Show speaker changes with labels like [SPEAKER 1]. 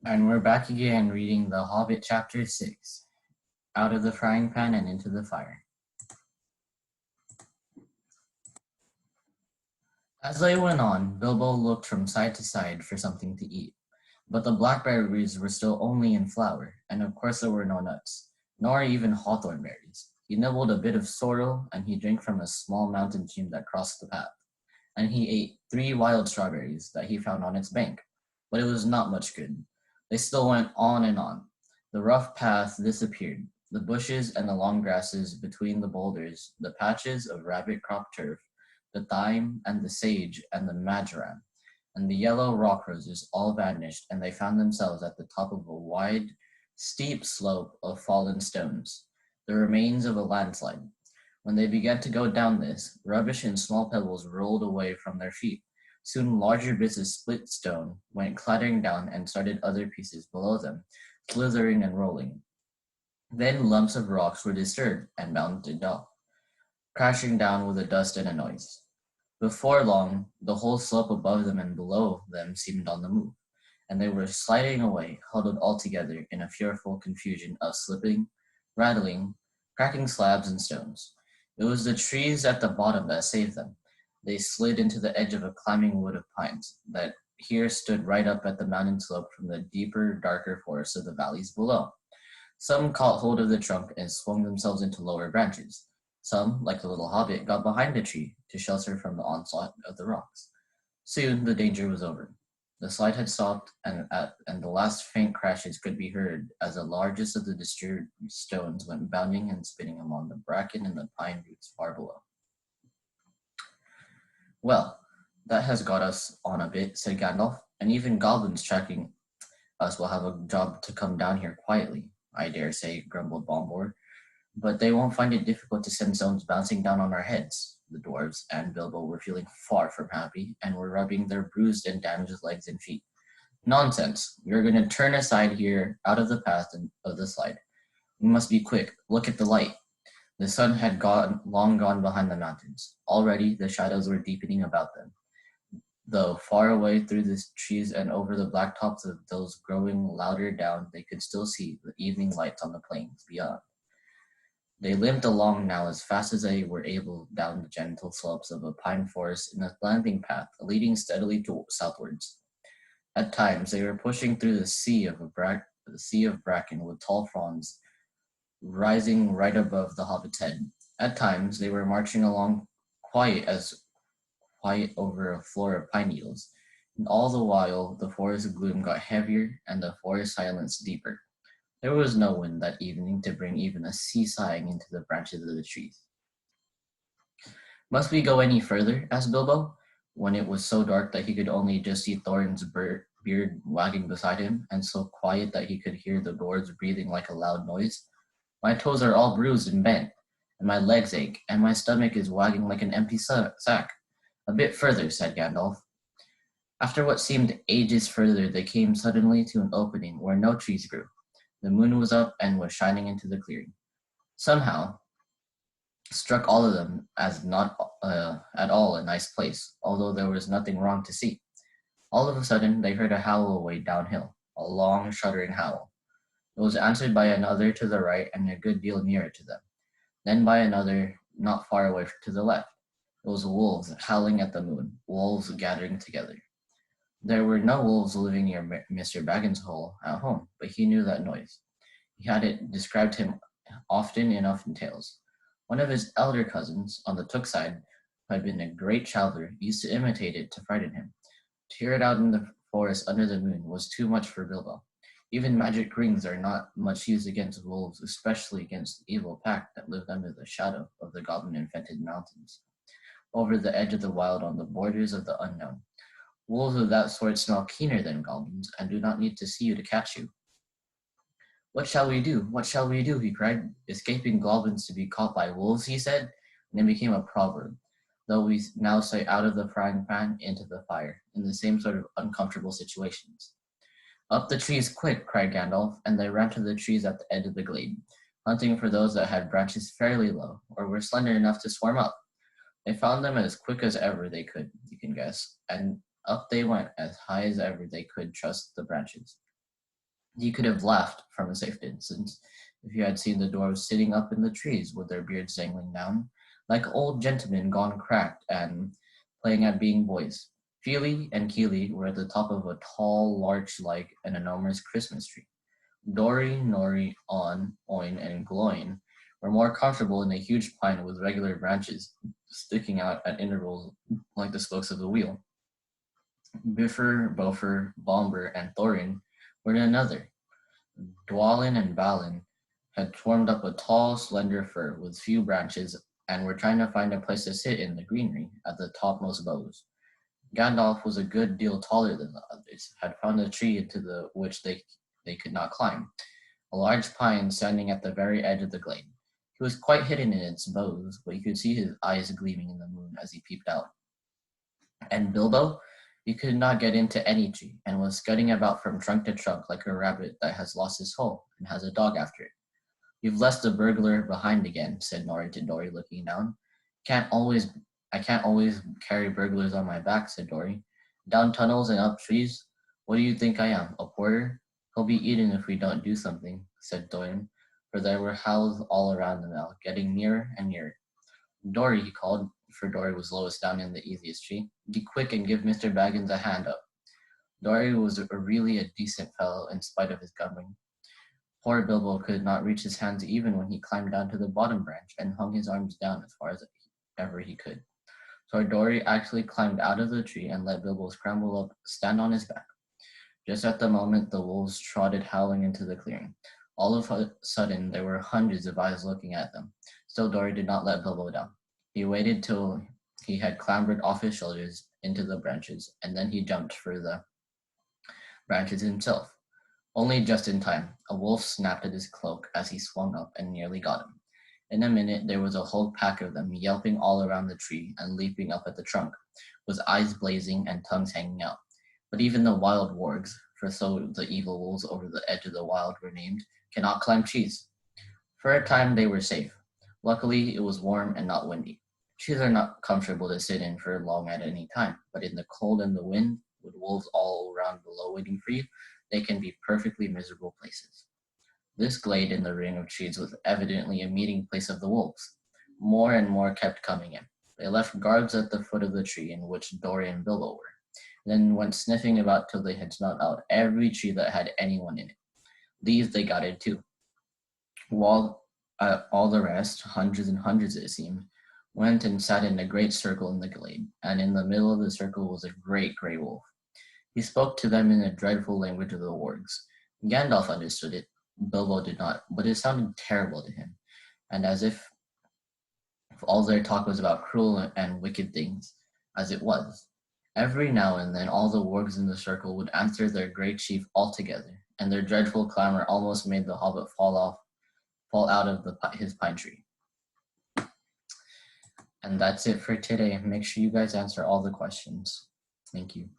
[SPEAKER 1] And we're back again reading The Hobbit Chapter 6, Out of the Frying Pan and Into the Fire. As they went on, Bilbo looked from side to side for something to eat. But the blackberries were still only in flower, and of course there were no nuts, nor even hawthorn berries. He nibbled a bit of sorrel, and he drank from a small mountain stream that crossed the path. And he ate 3 wild strawberries that he found on its bank, but it was not much good. They still went on and on. The rough path disappeared, the bushes and the long grasses between the boulders, the patches of rabbit-cropped turf, the thyme and the sage and the marjoram, and the yellow rock roses all vanished, and they found themselves at the top of a wide, steep slope of fallen stones, the remains of a landslide. When they began to go down this, rubbish and small pebbles rolled away from their feet. Soon larger bits of split stone went clattering down and started other pieces below them, slithering and rolling. Then lumps of rocks were disturbed and bounded off, crashing down with a dust and a noise. Before long, the whole slope above them and below them seemed on the move, and they were sliding away, huddled all together in a fearful confusion of slipping, rattling, cracking slabs and stones. It was the trees at the bottom that saved them. They slid into the edge of a climbing wood of pines that here stood right up at the mountain slope from the deeper, darker forest of the valleys below. Some caught hold of the trunk and swung themselves into lower branches. Some, like the little hobbit, got behind the tree to shelter from the onslaught of the rocks. Soon the danger was over. The slide had stopped, and the last faint crashes could be heard as the largest of the disturbed stones went bounding and spinning among the bracken and the pine roots far below. Well, that has got us on a bit, said Gandalf, and even goblins tracking us will have a job to come down here quietly, I dare say, grumbled Bombor. But they won't find it difficult to send stones bouncing down on our heads. The dwarves and Bilbo were feeling far from happy, and were rubbing their bruised and damaged legs and feet. Nonsense! We are going to turn aside here, out of the path of the slide. We must be quick. Look at the light. The sun had long gone behind the mountains. Already the shadows were deepening about them, though far away through the trees and over the black tops of those growing louder down, they could still see the evening lights on the plains beyond. They limped along now as fast as they were able down the gentle slopes of a pine forest in a slanting path leading steadily southwards. At times they were pushing through the sea of bracken with tall fronds rising right above the hobbit's head. At times they were marching along quiet over a floor of pine needles, and all the while the forest gloom got heavier and the forest silence deeper. There was no wind that evening to bring even a sea sighing into the branches of the trees. Must we go any further? Asked Bilbo, when it was so dark that he could only just see Thorin's beard wagging beside him, and so quiet that he could hear the dwarves breathing like a loud noise. My toes are all bruised and bent, and my legs ache, and my stomach is wagging like an empty sack. A bit further, said Gandalf. After what seemed ages further, they came suddenly to an opening where no trees grew. The moon was up and was shining into the clearing. Somehow, struck all of them as not at all a nice place, although there was nothing wrong to see. All of a sudden, they heard a howl away downhill, a long, shuddering howl. It was answered by another to the right and a good deal nearer to them, then by another not far away to the left. It was wolves howling at the moon, wolves gathering together. There were no wolves living near Mr. Baggins' hole at home, but he knew that noise. He had it described him often enough in tales. One of his elder cousins, on the Took side, who had been a great traveler, used to imitate it to frighten him. To hear it out in the forest under the moon was too much for Bilbo. Even magic rings are not much used against wolves, especially against the evil pack that lived under the shadow of the goblin-infested mountains, over the edge of the wild on the borders of the unknown. Wolves of that sort smell keener than goblins, and do not need to see you to catch you. What shall we do? What shall we do? He cried. Escaping goblins to be caught by wolves, he said, and it became a proverb, though we now say out of the frying pan into the fire, in the same sort of uncomfortable situations. Up the trees, quick, cried Gandalf, and they ran to the trees at the edge of the glade, hunting for those that had branches fairly low, or were slender enough to swarm up. They found them as quick as ever they could, you can guess, and up they went as high as ever they could trust the branches. He could have laughed from a safe distance if he had seen the dwarves sitting up in the trees with their beards dangling down, like old gentlemen gone cracked and playing at being boys. Feely and Keely were at the top of a tall larch like an enormous Christmas tree. Dory, Nori, On, Oin, and Gloin were more comfortable in a huge pine with regular branches sticking out at intervals like the spokes of a wheel. Biffer, Bofer, Bomber, and Thorin were in another. Dwalin and Balin had formed up a tall, slender fir with few branches and were trying to find a place to sit in the greenery at the topmost boughs. Gandalf was a good deal taller than the others, had found a tree into which they could not climb, a large pine standing at the very edge of the glade. He was quite hidden in its boughs, but you could see his eyes gleaming in the moon as he peeped out. And Bilbo? He could not get into any tree, and was scudding about from trunk to trunk like a rabbit that has lost his hole and has a dog after it. "You've left the burglar behind again," said Nori to Dory, looking down. Can't always I can't always carry burglars on my back," said Dory. "Down tunnels and up trees? What do you think I am, a porter? He'll be eaten if we don't do something," said Thorin, for there were howls all around them now, getting nearer and nearer. "Dory," he called, for Dory was lowest down in the easiest tree, "be quick and give Mr. Baggins a hand up." Dory was really a decent fellow in spite of his gubbing. Poor Bilbo could not reach his hands even when he climbed down to the bottom branch and hung his arms down as far as ever he could. So Dory actually climbed out of the tree and let Bilbo scramble up, stand on his back. Just at the moment the wolves trotted howling into the clearing. All of a sudden there were hundreds of eyes looking at them. Still Dory did not let Bilbo down. He waited till he had clambered off his shoulders into the branches, and then he jumped for the branches himself. Only just in time. A wolf snapped at his cloak as he swung up and nearly got him. In a minute there was a whole pack of them yelping all around the tree and leaping up at the trunk, with eyes blazing and tongues hanging out. But even the wild wargs, for so the evil wolves over the edge of the wild were named, cannot climb trees. For a time they were safe. Luckily it was warm and not windy. Trees are not comfortable to sit in for long at any time, but in the cold and the wind, with wolves all around below waiting for you, they can be perfectly miserable places. This glade in the ring of trees was evidently a meeting place of the wolves. More and more kept coming in. They left guards at the foot of the tree in which Dory and Bilbo were, then went sniffing about till they had smelled out every tree that had anyone in it. These they got into, while all the rest, hundreds and hundreds it seemed, went and sat in a great circle in the glade, and in the middle of the circle was a great grey wolf. He spoke to them in the dreadful language of the wargs. Gandalf understood it. Bilbo did not, but it sounded terrible to him, and as if all their talk was about cruel and wicked things, as it was. Every now and then all the wargs in the circle would answer their great chief altogether, and their dreadful clamor almost made the hobbit fall out of his pine tree. And that's it for today. Make sure you guys answer all the questions. Thank you.